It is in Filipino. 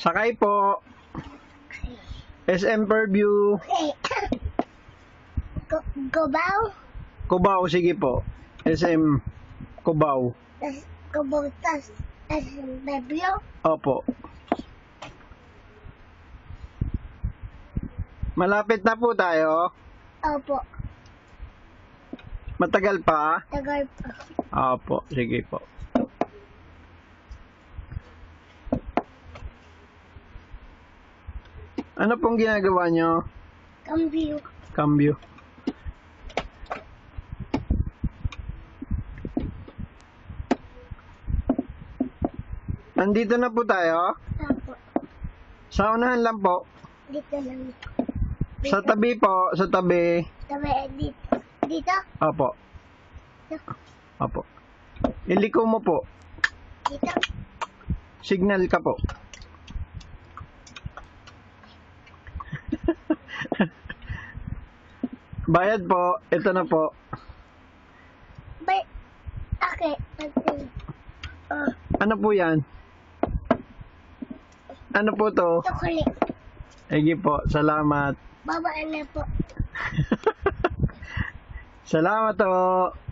Sakay po. SM Fairview. Cubao? Cubao, sige po. SM Cubao. Cubao, tas Bebyo? Opo. Malapit na po tayo. Opo. Matagal pa? Tagal pa. Opo, sige po. Ano pong ginagawa nyo? Cambio. Cambio. Nandito na po tayo. Opo. Sa unahan lang po. Dito lang. Sa tabi po, sa tabi. Tabi, dito. Dito? Opo. Dito. Opo. Iliko mo po. Dito. Signal ka po. Bayad po. Ito na po. Bay. Okay. Ano po yan? Ano po to? Chocolate. Sige po. Salamat. Babaan na po. Salamat po.